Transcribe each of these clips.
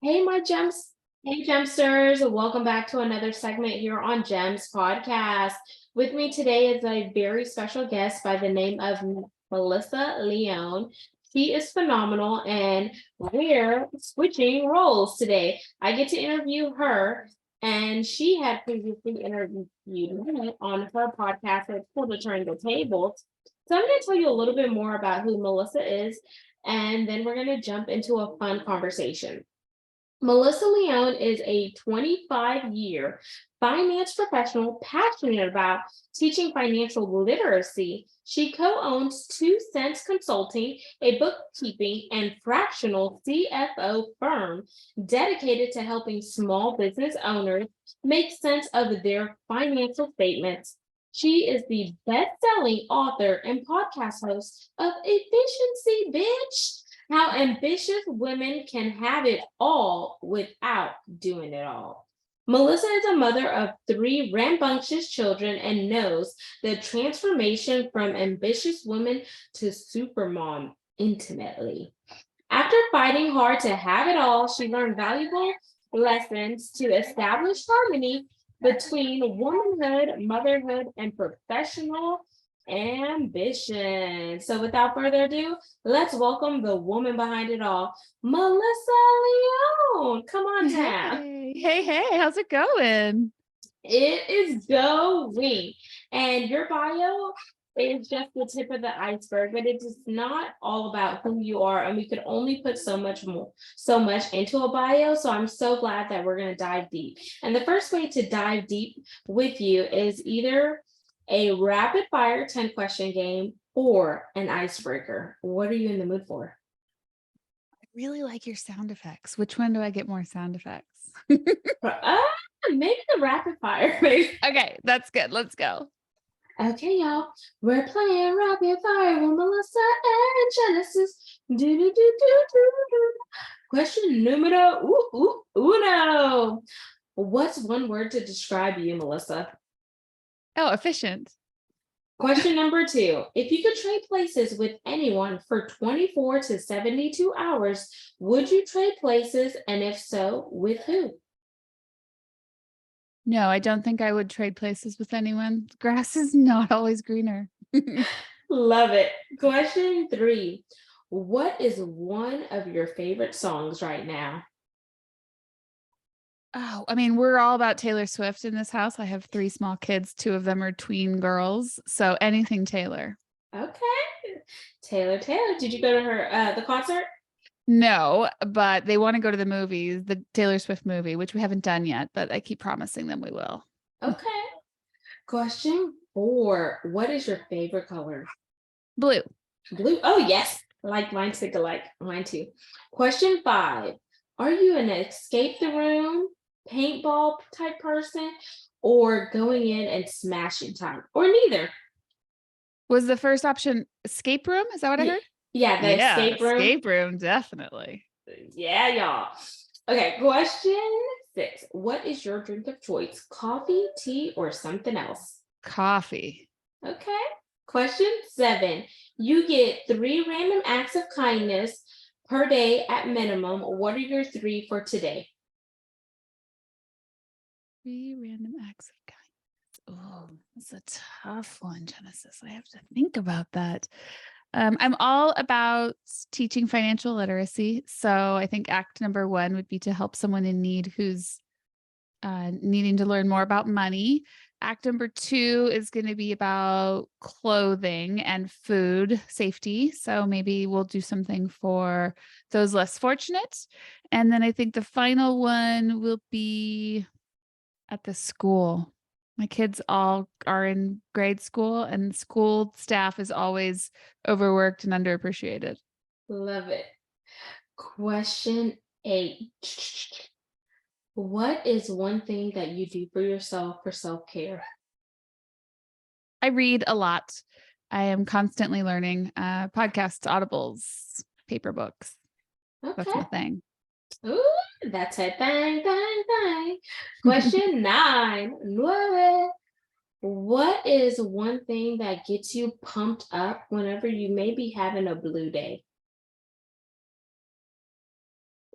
Hey, my gems. Hey, Gemsters. Welcome back to another segment here on Gems Podcast. With me today is a very special guest by the name of Melissa Leone. She is phenomenal, and we're switching roles today. I get to interview her, and she had previously interviewed me on her podcast. It's called the Turn the Tables. So I'm going to tell you a little bit more about who Melissa is, and then we're going to jump into a fun conversation. Melissa Leone is a 25-year finance professional passionate about teaching financial literacy. She co-owns 2 Cents Consulting, a bookkeeping and fractional CFO firm dedicated to helping small business owners make sense of their financial statements. She is the best-selling author and podcast host of Efficiency Bitch: How Ambitious Women Can Have It All Without Doing It All. Melissa is a mother of 3 rambunctious children and knows the transformation from ambitious woman to supermom intimately. After fighting hard to have it all, she learned valuable lessons to establish harmony between womanhood, motherhood, and professional ambition. So, without further ado, let's welcome the woman behind it all, Melissa Leone. Come on down. Hey, how's it going? It is going. And your bio is just the tip of the iceberg, but it is not all about who you are. And we could only put so much into a bio. So I'm so glad that we're going to dive deep. And the first way to dive deep with you is either a rapid fire 10-question game or an icebreaker. What are you in the mood for? I really like your sound effects. Which one do I get more sound effects? Maybe the rapid fire. Maybe. Okay, that's good. Let's go. Okay, y'all. We're playing rapid fire with Melissa and Genesis. Do do do do do do. Question numero uno. What's one word to describe you, Melissa? Oh, efficient. Question number 2. If you could trade places with anyone for 24 to 72 hours, would you trade places? And if so, with who? No, I don't think I would trade places with anyone. Grass is not always greener. Love it. Question 3. What is one of your favorite songs right now? Oh, I mean, we're all about Taylor Swift in this house. I have 3 small kids. 2 of them are tween girls. So anything Taylor. Okay. Taylor. Did you go to her the concert? No, but they want to go to the movies, the Taylor Swift movie, which we haven't done yet, but I keep promising them we will. Okay. Question 4. What is your favorite color? Blue. Blue. Oh, yes. Like mine, stick alike. Mine too. Question 5. Are you an escape the room, paintball type person, or going in and smashing type, or neither? Was the first option escape room? Is that what I heard? Yeah, the escape room. Escape room, definitely. Yeah, y'all. Okay, question 6. What is your drink of choice? Coffee, tea, or something else? Coffee. Okay. Question 7. You get 3 random acts of kindness per day at minimum. What are your 3 for today? 3 random acts of kindness. Oh, that's a tough one, Genesis. I have to think about that. I'm all about teaching financial literacy. So I think act number 1 would be to help someone in need who's needing to learn more about money. Act number 2 is going to be about clothing and food safety. So maybe we'll do something for those less fortunate. And then I think the final one will be at the school. My kids all are in grade school, and school staff is always overworked and underappreciated. Love it. Question 8. What is one thing that you do for yourself for self-care? I read a lot. I am constantly learning podcasts, audibles, paper books. Okay. That's my thing. Ooh, that's a thing. Question 9. What is one thing that gets you pumped up whenever you may be having a blue day?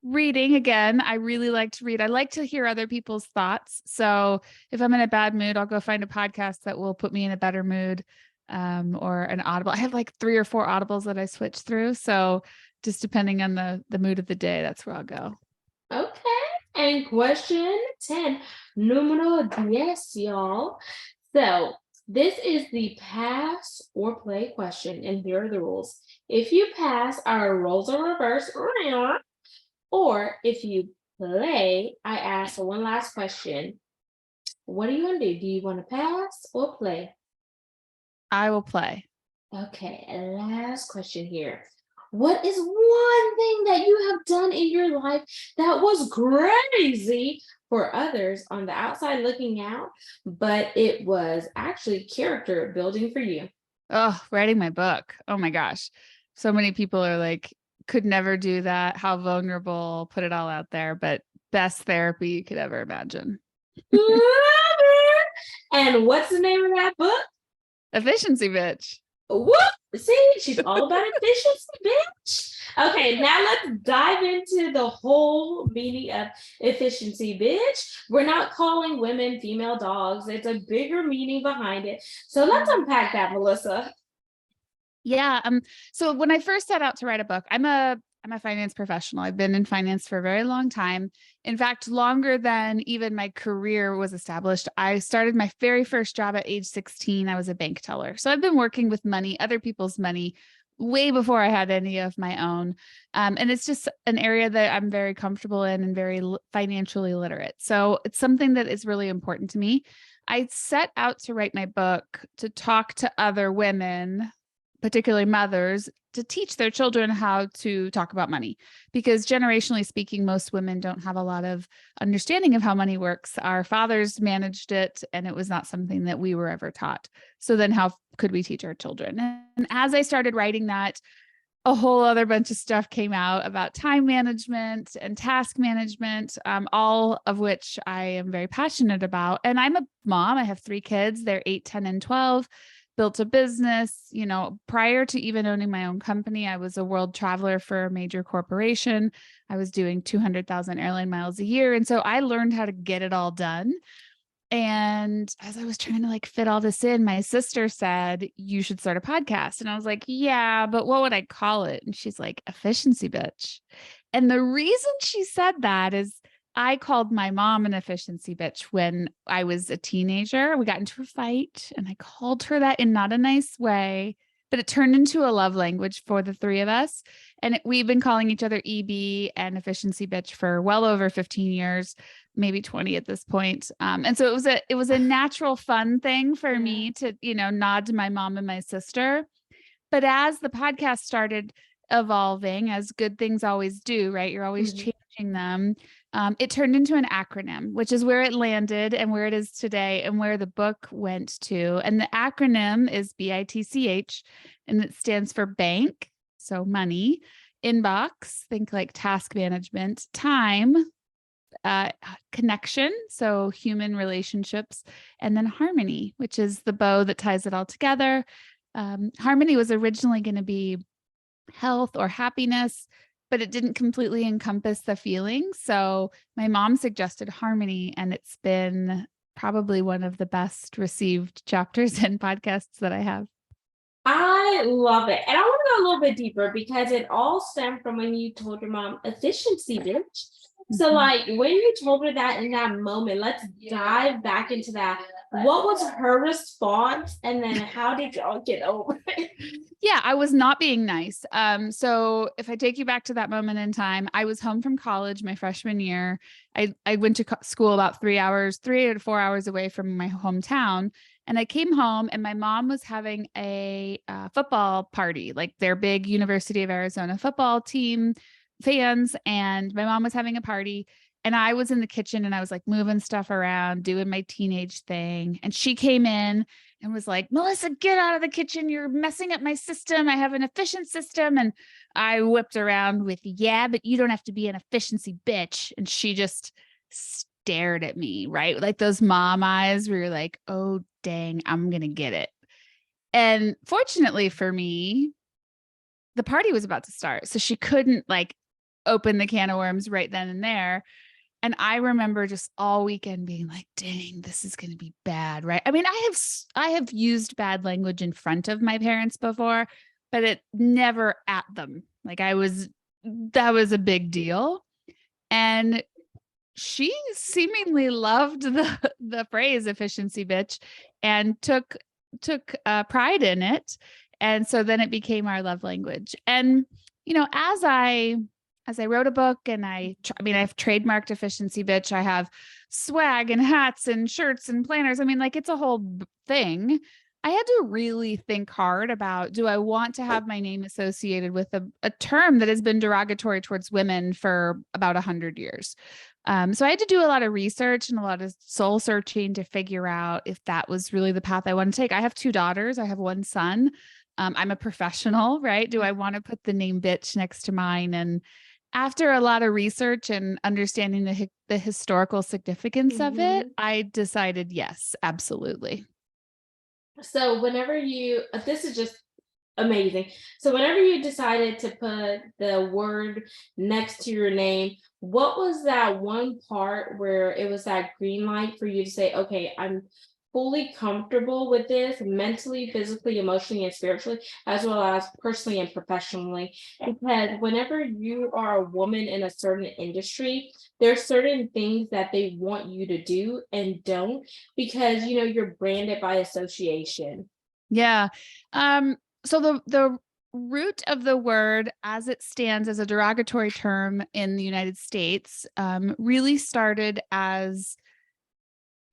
Reading again. I really like to read. I like to hear other people's thoughts. So if I'm in a bad mood, I'll go find a podcast that will put me in a better mood. Or an Audible. I have like 3 or 4 Audibles that I switch through. So just depending on the mood of the day, that's where I'll go. Okay. And question 10, numero 10, y'all. So this is the pass or play question, and here are the rules. If you pass, our roles are reversed, or if you play, I ask one last question. What are you gonna do? Do you want to pass or play? I will play. Okay, and last question here. What is one thing that you have done in your life that was crazy for others on the outside looking out, but it was actually character building for you? Oh, writing my book. Oh my gosh. So many people are like, could never do that. How vulnerable, put it all out there, but best therapy you could ever imagine. Love it. And what's the name of that book? Efficiency, bitch. Whoop! See, she's all about efficiency, bitch. Okay, now let's dive into the whole meaning of efficiency, bitch. We're not calling women female dogs. It's a bigger meaning behind it. So let's unpack that, Melissa. Yeah. So when I first set out to write a book, I'm a finance professional. I've been in finance for a very long time. In fact, longer than even my career was established. I started my very first job at age 16. I was a bank teller. So I've been working with money, other people's money, way before I had any of my own. And it's just an area that I'm very comfortable in and very financially literate. So it's something that is really important to me. I set out to write my book to talk to other women, particularly mothers, to teach their children how to talk about money. Because generationally speaking, most women don't have a lot of understanding of how money works. Our fathers managed it, and it was not something that we were ever taught. So then how could we teach our children? And as I started writing that, a whole other bunch of stuff came out about time management and task management, all of which I am very passionate about. And I'm a mom. I have 3 kids. They're 8, 10, and 12. Built a business. Prior to even owning my own company, I was a world traveler for a major corporation. I was doing 200,000 airline miles a year. And so I learned how to get it all done. And as I was trying to like fit all this in, my sister said, you should start a podcast. And I was like, yeah, but what would I call it? And she's like, Efficiency Bitch. And the reason she said that is I called my mom an efficiency bitch when I was a teenager. We got into a fight and I called her that in not a nice way, but it turned into a love language for the 3 of us. And we've been calling each other EB and efficiency bitch for well over 15 years, maybe 20 at this point. And so it was a natural fun thing for me to, nod to my mom and my sister. But as the podcast started evolving, as good things always do, right? You're always changing them. It turned into an acronym, which is where it landed and where it is today and where the book went to. And the acronym is B.I.T.C.H, and it stands for bank, so money, inbox, think like task management, time, connection, so human relationships, and then harmony, which is the bow that ties it all together. Harmony was originally going to be health or happiness, but it didn't completely encompass the feelings. So my mom suggested harmony, and it's been probably one of the best received chapters and podcasts that I have. I love it. And I want to go a little bit deeper because it all stemmed from when you told your mom efficiency, bitch. So, like, when you told her that in that moment, let's dive back into that. What was her response? And then how did y'all get over it? Yeah, I was not being nice. So if I take you back to that moment in time, I was home from college my freshman year. I went to school about 3 to 4 hours away from my hometown. And I came home and my mom was having a football party, like their big University of Arizona football team fans. And my mom was having a party. And I was in the kitchen and I was like moving stuff around, doing my teenage thing. And she came in and was like, Melissa, get out of the kitchen. You're messing up my system. I have an efficient system. And I whipped around with, yeah, but you don't have to be an efficiency bitch. And she just stared at me, right? Like those mom eyes where you're like, oh, dang, I'm going to get it. And fortunately for me, the party was about to start. So she couldn't like open the can of worms right then and there. And I remember just all weekend being like, dang, this is going to be bad, right? I mean, I have used bad language in front of my parents before, but it never at them. Like that was a big deal. And she seemingly loved the phrase efficiency bitch and took pride in it. And so then it became our love language. And, as I wrote a book and I've trademarked efficiency bitch. I have swag and hats and shirts and planners. I mean, like it's a whole thing. I had to really think hard about, do I want to have my name associated with a term that has been derogatory towards women for about 100 years? So I had to do a lot of research and a lot of soul searching to figure out if that was really the path I want to take. I have 2 daughters. I have 1 son. I'm a professional, right? Do I want to put the name bitch next to mine? And after a lot of research and understanding the historical significance of it, I decided yes, absolutely. So whenever this is just amazing. So whenever you decided to put the word next to your name, what was that one part where it was that green light for you to say, okay, I'm fully comfortable with this mentally, physically, emotionally, and spiritually, as well as personally and professionally? Because whenever you are a woman in a certain industry, there's certain things that they want you to do and don't, because you're branded by association. Yeah. So the root of the word as it stands as a derogatory term in the United States really started as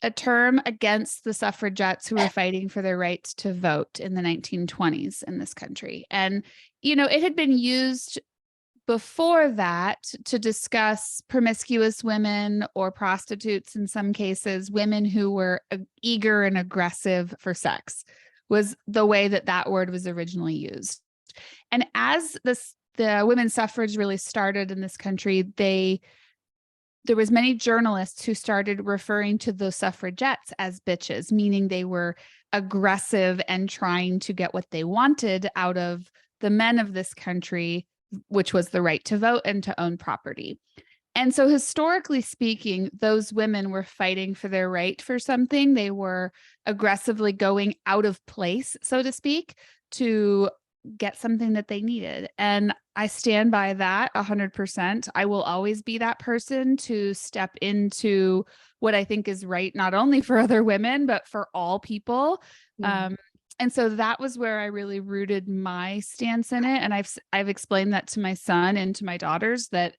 a term against the suffragettes who were fighting for their right to vote in the 1920s in this country. And, it had been used before that to discuss promiscuous women or prostitutes, in some cases, women who were eager and aggressive for sex, was the way that word was originally used. And as the women's suffrage really started in this country, there was many journalists who started referring to the suffragettes as bitches, meaning they were aggressive and trying to get what they wanted out of the men of this country, which was the right to vote and to own property. And so historically speaking, those women were fighting for their right for something. They were aggressively going out of place, so to speak, to get something that they needed. And I stand by that 100%. I will always be that person to step into what I think is right, not only for other women, but for all people. And so that was where I really rooted my stance in it. And I've explained that to my son and to my daughters, that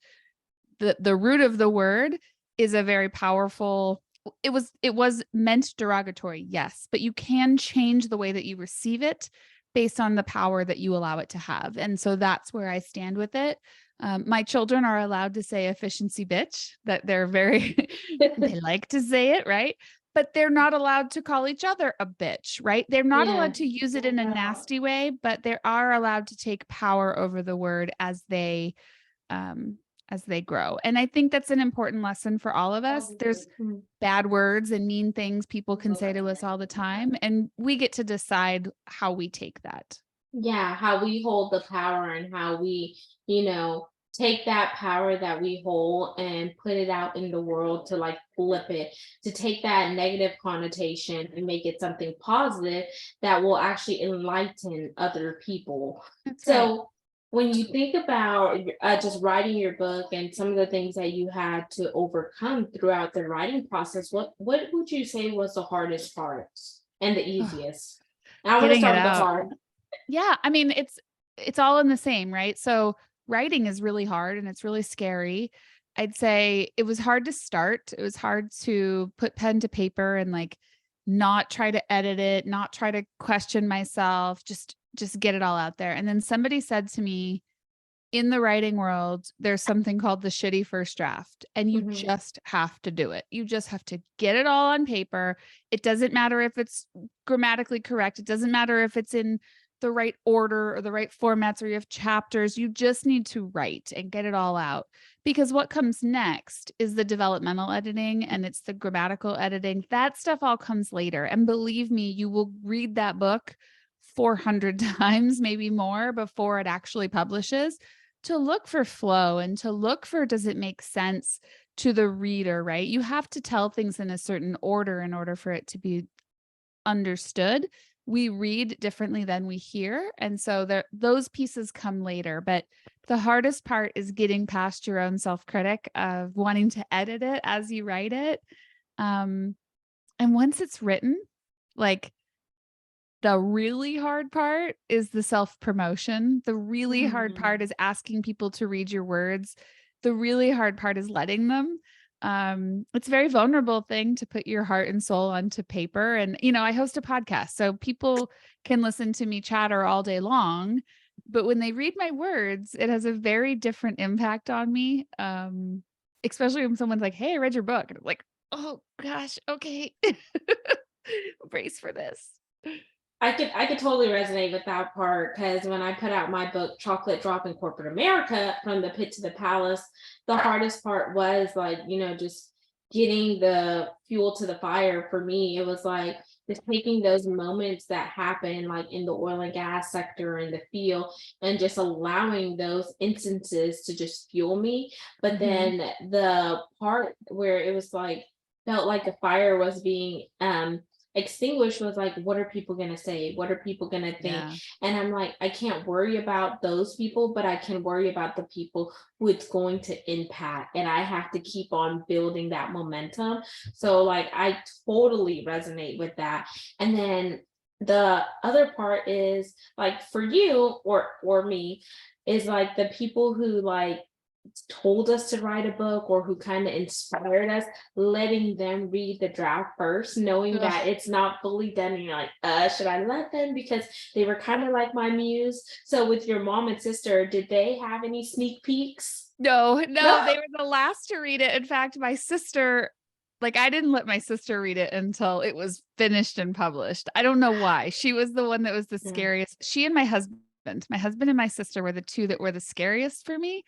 the root of the word is a very powerful, it was meant derogatory, yes, but you can change the way that you receive it based on the power that you allow it to have. And so that's where I stand with it. My children are allowed to say efficiency bitch, that they're they like to say it, right? But they're not allowed to call each other a bitch, right? They're not allowed to use it in a nasty way, but they are allowed to take power over the word as they grow. And I think that's an important lesson for all of us. There's bad words and mean things people can say to us all the time, and we get to decide how we take that. Yeah, how we hold the power and how we, take that power that we hold and put it out in the world to like flip it, to take that negative connotation and make it something positive that will actually enlighten other people. That's right. So, when you think about just writing your book and some of the things that you had to overcome throughout the writing process, what would you say was the hardest part and the Oh, easiest? And I want to getting it start with the out. hard. Yeah, I mean, it's all in the same, right? So writing is really hard and it's really scary. I'd say it was hard to start. It was hard to put pen to paper and like not try to edit it, not try to question myself, just get it all out there. And then somebody said to me, in the writing world, there's something called the shitty first draft, and you Mhm. just have to do it. You just have to get it all on paper. It doesn't matter if it's grammatically correct. It doesn't matter if it's in the right order or the right formats or you have chapters. You just need to write and get it all out, because what comes next is the developmental editing and it's the grammatical editing. That stuff all comes later. And believe me, you will read that book 400 times, maybe more, before it actually publishes, to look for flow and to look for, does it make sense to the reader, right? You have to tell things in a certain order in order for it to be understood. We read differently than we hear. And so there, those pieces come later. But the hardest part is getting past your own self-critic of wanting to edit it as you write it. Um, and once it's written, like, the really hard part is the self-promotion. The really hard part Mhm. is asking people to read your words. The really hard part is letting them. It's a very vulnerable thing to put your heart and soul onto paper. And, I host a podcast, so people can listen to me chatter all day long. But when they read my words, it has a very different impact on me. Especially when someone's like, "Hey, I read your book." And I'm like, "Oh gosh, okay." Brace for this. I could totally resonate with that part because when I put out my book, Chocolate Drop in Corporate America, From the Pit to the Palace, the hardest part was like, just getting the fuel to the fire for me. It was like just taking those moments that happen like in the oil and gas sector in the field and just allowing those instances to just fuel me. But Mhm. then the part where it was like felt like the fire was being extinguished was like, what are people going to say, what are people going to think? Yeah. And I'm like, I can't worry about those people, but I can worry about the people who it's going to impact, and I have to keep on building that momentum. So like I totally resonate with that. And then the other part is like for you or me is like the people who like told us to write a book or who kind of inspired us, letting them read the draft first, knowing Ugh. that it's not fully done. And you're like, should I let them? Because they were kind of like my muse. So with your mom and sister, did they have any sneak peeks? No, No. no, they were the last to read it. In fact, my sister, like, I didn't let my sister read it until it was finished and published. I don't know why. She was the one that was the Yeah. scariest. She and my husband and my sister were the two that were the scariest for me.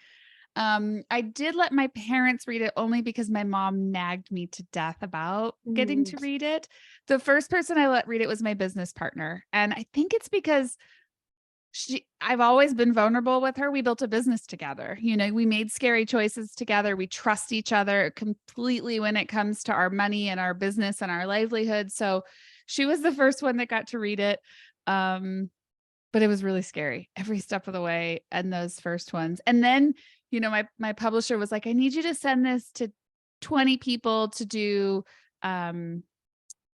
I did let my parents read it only because my mom nagged me to death about getting Mm, to read it. The first person I let read it was my business partner. And I think it's because I've always been vulnerable with her. We built a business together. We made scary choices together. We trust each other completely when it comes to our money and our business and our livelihood. So she was the first one that got to read it. Um, but it was really scary every step of the way and those first ones. And then, my publisher was like, "I need you to send this to 20 people to do um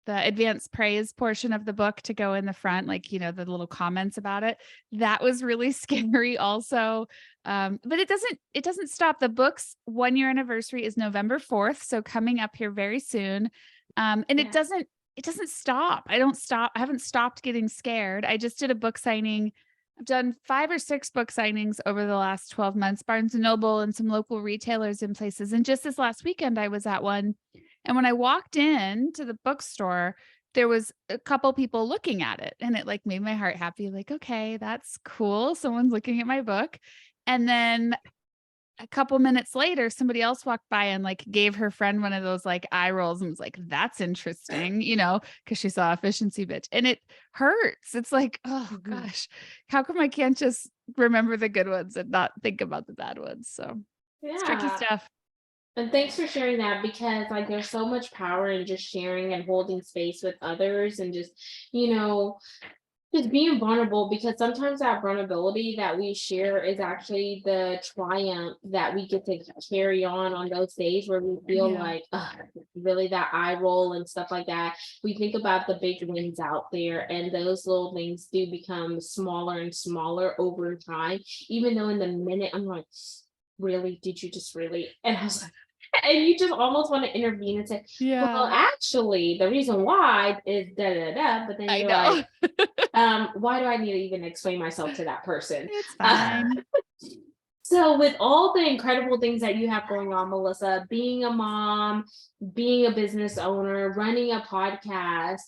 the advanced praise portion of the book to go in the front, like, the little comments about it." That was really scary also. But it doesn't stop. The book's 1-year anniversary is November 4th, so coming up here very soon. And it yeah. doesn't stop. I don't stop. I haven't stopped getting scared. I just did a book signing. I've done 5 or 6 book signings over the last 12 months, Barnes and Noble and some local retailers and places. And just this last weekend, I was at one, and when I walked in to the bookstore, there was a couple people looking at it, and it like made my heart happy. Like, okay, that's cool. Someone's looking at my book. And then a couple minutes later, somebody else walked by and like gave her friend one of those like eye rolls and was like, "That's interesting," because she saw efficiency bitch. And it hurts. It's like, oh Mhm. gosh, how come I can't just remember the good ones and not think about the bad ones? So it's tricky Yeah. stuff. And thanks for sharing that because like there's so much power in just sharing and holding space with others and you know, just being vulnerable because sometimes that vulnerability that we share is actually the triumph that we get to carry on those days where we feel Yeah. like ugh, really that eye roll and stuff like that. We think about the big wins out there, and those little things do become smaller and smaller over time. Even though in the minute I'm like, really, did you just really? And I was like, and you just almost want to intervene and say, well, Yeah. actually, the reason why is da da da. But then I you're know. like, why do I need to even explain myself to that person? It's Uh, fine. so, with all the incredible things that you have going on, Melissa, being a mom, being a business owner, running a podcast,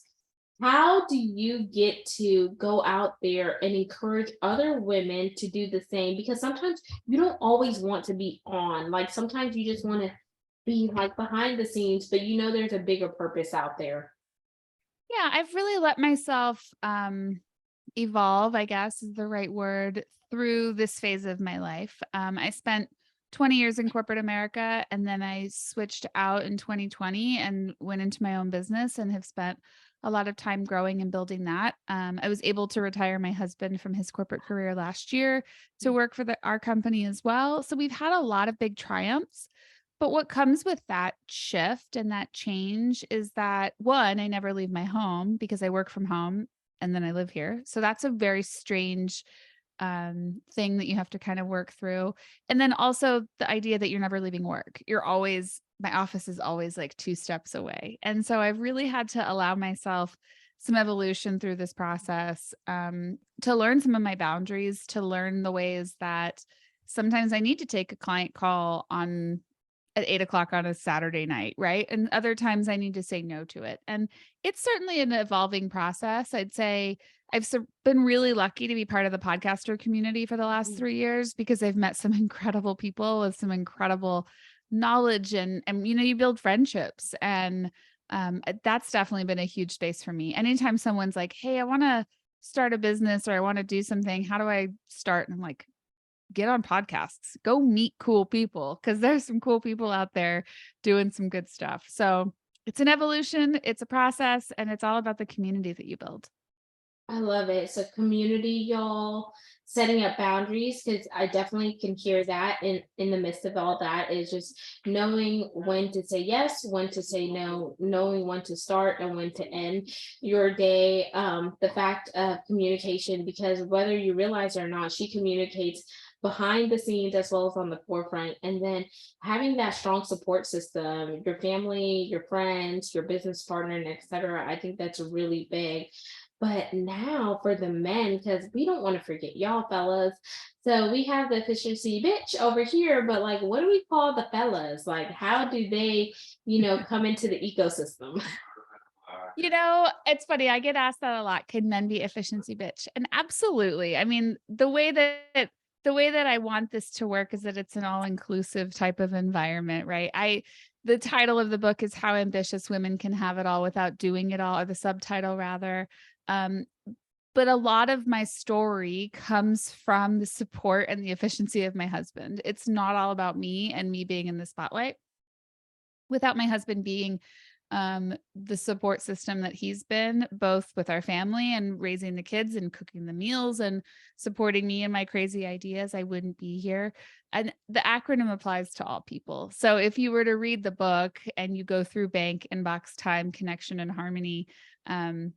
how do you get to go out there and encourage other women to do the same? Because sometimes you don't always want to be on, like, sometimes you just want to be like behind the scenes, but there's a bigger purpose out there. Yeah, I've really let myself evolve, I guess is the right word, through this phase of my life. I spent 20 years in corporate America, and then I switched out in 2020 and went into my own business and have spent a lot of time growing and building that. I was able to retire my husband from his corporate career last year to work for our company as well. So we've had a lot of big triumphs. But what comes with that shift and that change is that one, I never leave my home because I work from home and then I live here. So that's a very strange thing that you have to kind of work through. And then also the idea that you're never leaving work. My office is always like 2 steps away. And so I've really had to allow myself some evolution through this process, to learn some of my boundaries, to learn the ways that sometimes I need to take a client call at 8 o'clock on a Saturday night, right? And other times I need to say no to it. And it's certainly an evolving process. I'd say been really lucky to be part of the podcaster community for the last 3 years because I've met some incredible people with some incredible knowledge and you build friendships. And that's definitely been a huge space for me. Anytime someone's like, hey, I want to start a business or I want to do something, how do I start? And I'm like, get on podcasts, go meet cool people because there's some cool people out there doing some good stuff. So it's an evolution, it's a process, and it's all about the community that you build. I love it. So community, y'all, setting up boundaries, because I definitely can hear that in the midst of all that is just knowing when to say yes, when to say no, knowing when to start and when to end your day. The fact of communication, because whether you realize it or not, she communicates behind the scenes as well as on the forefront. And then having that strong support system, your family, your friends, your business partner, and etc. I think that's really big. But now for the men, because we don't want to forget y'all fellas. So we have the efficiency bitch over here, but like, what do we call the fellas? Like, how do they, come into the ecosystem? It's funny. I get asked that a lot. Can men be efficiency bitch? And absolutely. I mean, the way that I want this to work is that it's an all-inclusive type of environment, right? The title of the book is How Ambitious Women Can Have It All Without Doing It All, or the subtitle rather. Um, but a lot of my story comes from the support and the efficiency of my husband. It's not all about me and me being in the spotlight. Without my husband being the support system that he's been, both with our family and raising the kids and cooking the meals and supporting me and my crazy ideas, I wouldn't be here. And the acronym applies to all people. So if you were to read the book and you go through bank, inbox, time, connection, and harmony, um,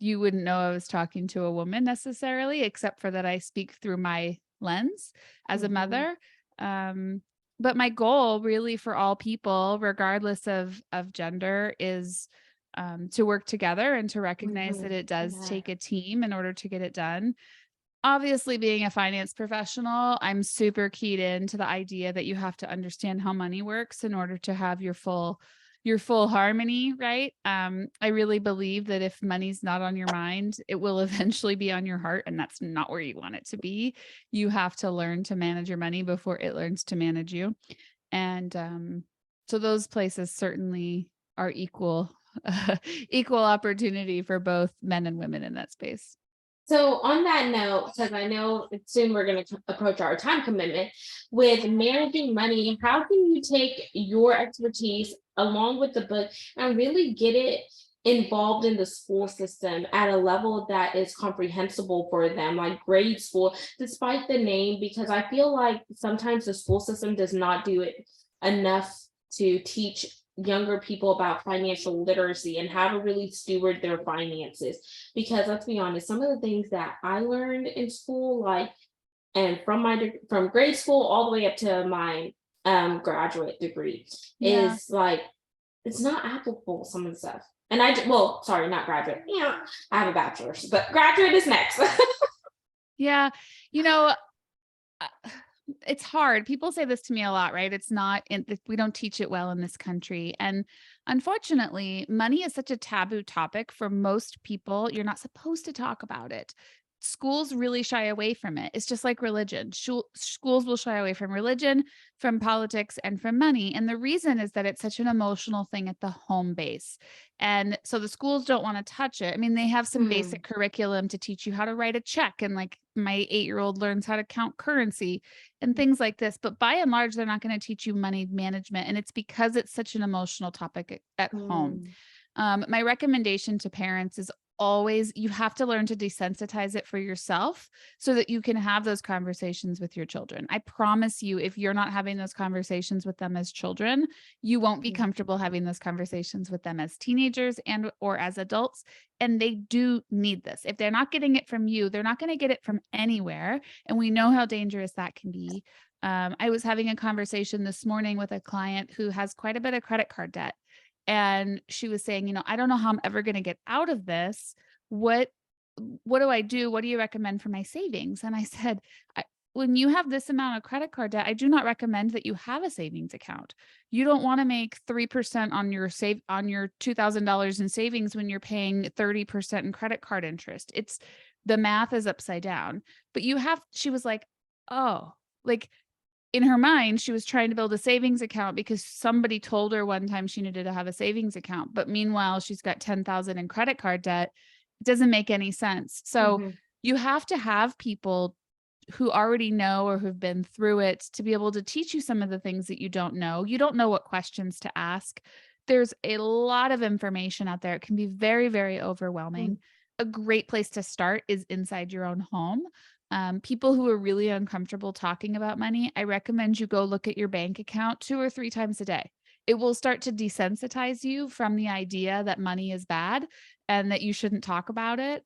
you wouldn't know I was talking to a woman necessarily, except for that I speak through my lens as a Mhm, mother. Um, but my goal really for all people, regardless of gender, is to work together and to recognize that mhm. it does Yeah. take a team in order to get it done. Obviously, being a finance professional, I'm super keyed into the idea that you have to understand how money works in order to have your full harmony, right? I really believe that if money's not on your mind, it will eventually be on your heart, and that's not where you want it to be. You have to learn to manage your money before it learns to manage you. And so those places certainly are equal opportunity for both men and women in that space. So on that note, because I know soon we're going to approach our time commitment with managing money, how can you take your expertise along with the book and really get it involved in the school system at a level that is comprehensible for them, like grade school, despite the name? Because I feel like sometimes the school system does not do it enough to teach younger people about financial literacy and how to really steward their finances, because let's be honest, some of the things that I learned in school, like, and from from grade school all the way up to my graduate degree, Yeah. is like it's not applicable, some of the stuff. And well, sorry, not graduate. I have a bachelor's, but graduate is next. Yeah. You know, uh, it's hard. People say this to me a lot, right? We don't teach it well in this country. And unfortunately, money is such a taboo topic for most people. You're not supposed to talk about it. schools really shy away from it. It's just like religion. Schools will shy away from religion, from politics, and from money. And the reason is that it's such an emotional thing at the home base. And so the schools don't want to touch it. I mean, they have some basic Hmm. curriculum to teach you how to write a check. And like my 8-year-old learns how to count currency and things like this. But by and large, they're not going to teach you money management. And it's because it's such an emotional topic at home. Hmm. My recommendation to parents is always you have to learn to desensitize it for yourself so that you can have those conversations with your children. I promise you, if you're not having those conversations with them as children, you won't be comfortable having those conversations with them as teenagers and or as adults. And they do need this. If they're not getting it from you, they're not going to get it from anywhere. And we know how dangerous that can be. I was having a conversation this morning with a client who has quite a bit of credit card debt. And she was saying, I don't know how I'm ever going to get out of this. What what do I do? What do you recommend for my savings? And I said, when you have this amount of credit card debt, I do not recommend that you have a savings account. You don't want to make 3% on your $2,000 in savings when you're paying 30% in credit card interest. It's the math is upside down. But she was like, oh, like in her mind, she was trying to build a savings account because somebody told her one time she needed to have a savings account. But meanwhile, she's got 10,000 in credit card debt. It doesn't make any sense. So Hmm. you have to have people who already know or who've been through it to be able to teach you some of the things that you don't know. You don't know what questions to ask. There's a lot of information out there. It can be very, very overwhelming. A great place to start is inside your own home. People who are really uncomfortable talking about money, I recommend you go look at your bank account 2 or 3 times a day. It will start to desensitize you from the idea that money is bad and that you shouldn't talk about it.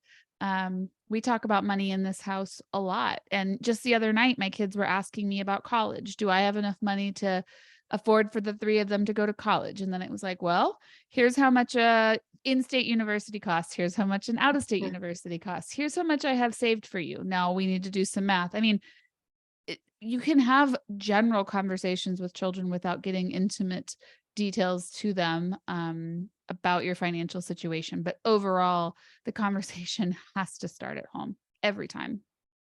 We talk about money in this house a lot. And just the other night, my kids were asking me about college. Do I have enough money to afford for the 3 of them to go to college? And then it was like, well, here's how much a in-state university costs. Here's how much an out-of-state university costs. Here's how much I have saved for you. Now we need to do some math. I mean, you can have general conversations with children without getting intimate details to them about your financial situation. But overall, the conversation has to start at home every time.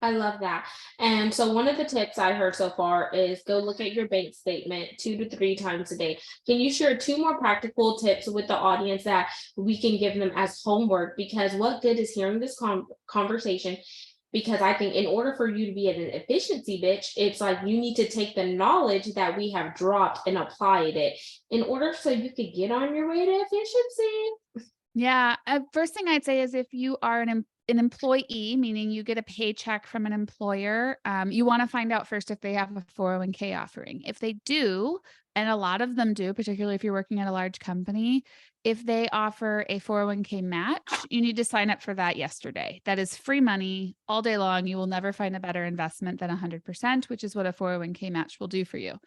I love that. And so one of the tips I heard so far is go look at your bank statement 2 to 3 times a day. Can you share two more practical tips with the audience that we can give them as homework? Because what good is hearing this conversation? Because I think in order for you to be an efficiency bitch, it's like you need to take the knowledge that we have dropped and applied it in order so you could get on your way to efficiency. Yeah. First thing I'd say is if you are an employee, meaning you get a paycheck from an employer, you want to find out first if they have a 401k offering. If they do, and a lot of them do, particularly if you're working at a large company, if they offer a 401k match, you need to sign up for that yesterday. That is free money all day long. You will never find a better investment than 100%, which is what a 401k match will do for you.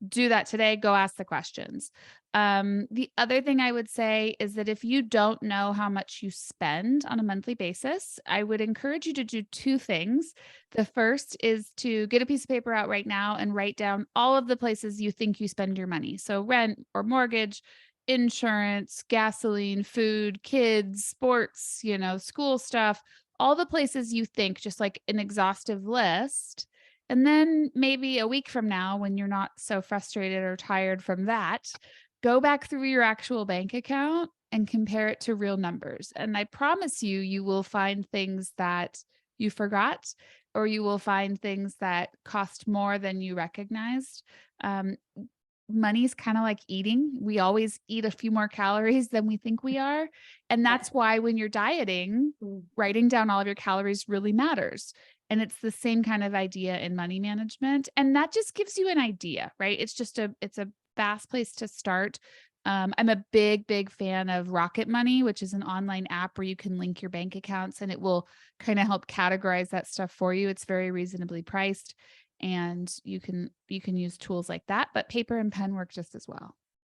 Do that today, go ask the questions. The other thing I would say is that if you don't know how much you spend on a monthly basis, I would encourage you to do 2 things. The first is to get a piece of paper out right now and write down all of the places you think you spend your money. So rent or mortgage, insurance, gasoline, food, kids, sports, school stuff, all the places you think, just like an exhaustive list. And then maybe a week from now, when you're not so frustrated or tired from that, go back through your actual bank account and compare it to real numbers. And I promise you, you will find things that you forgot, or you will find things that cost more than you recognized. Um, Money's kind of like eating. We always eat a few more calories than we think we are. And that's why when you're dieting, Mm. writing down all of your calories really matters. And it's the same kind of idea in money management. And that just gives you an idea, right? It's a fast place to start. I'm a big, big fan of Rocket Money, which is an online app where you can link your bank accounts and it will kind of help categorize that stuff for you. It's very reasonably priced and you can use tools like that, but paper and pen work just as well.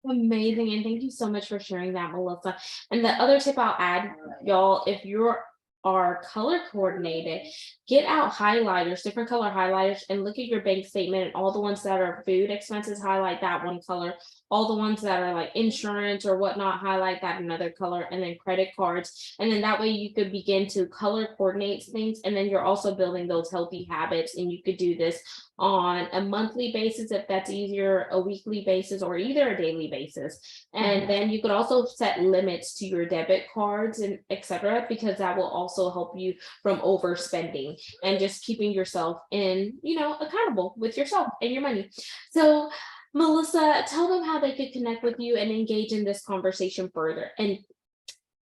Amazing. And thank you so much for sharing that, Melissa. And the other tip I'll add, y'all, if you're are color coordinated. Get out highlighters, different color highlighters, and look at your bank statement, and all the ones that are food expenses, highlight that one color. All the ones that are like insurance or whatnot, highlight that another color, and then credit cards. And then that way you could begin to color coordinate things. And then you're also building those healthy habits. And you could do this on a monthly basis if that's easier, a weekly basis, or either a daily basis. And then you could also set limits to your debit cards and etc., because that will also help you from overspending and just keeping yourself in, accountable with yourself and your money. So Melissa, tell them how they could connect with you and engage in this conversation further. And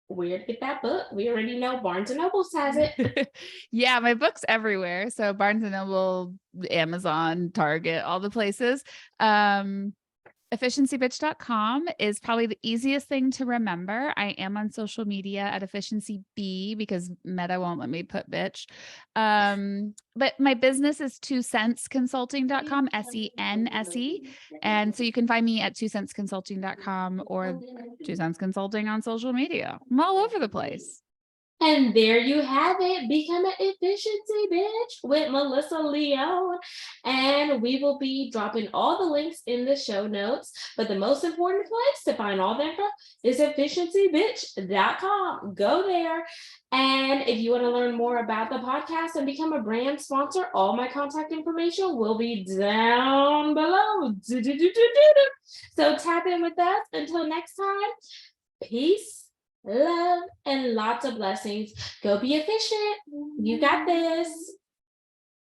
where to get that book? We already know Barnes and Nobles has it. Yeah, my book's everywhere. So Barnes and Noble, Amazon, Target, all the places. EfficiencyBitch.com is probably the easiest thing to remember. I am on social media at Efficiency B because Meta won't let me put bitch. But my business is 2centsconsulting.com, SENSE. And so you can find me at 2centsconsulting.com or 2 Cents Consulting on social media. I'm all over the place. And there you have it. Become an efficiency bitch with Melissa Leone. And we will be dropping all the links in the show notes. But the most important place to find all the info is efficiencybitch.com. Go there. And if you want to learn more about the podcast and become a brand sponsor, all my contact information will be down below. So tap in with us. Until next time, peace, love, and lots of blessings. Go be efficient. You got this.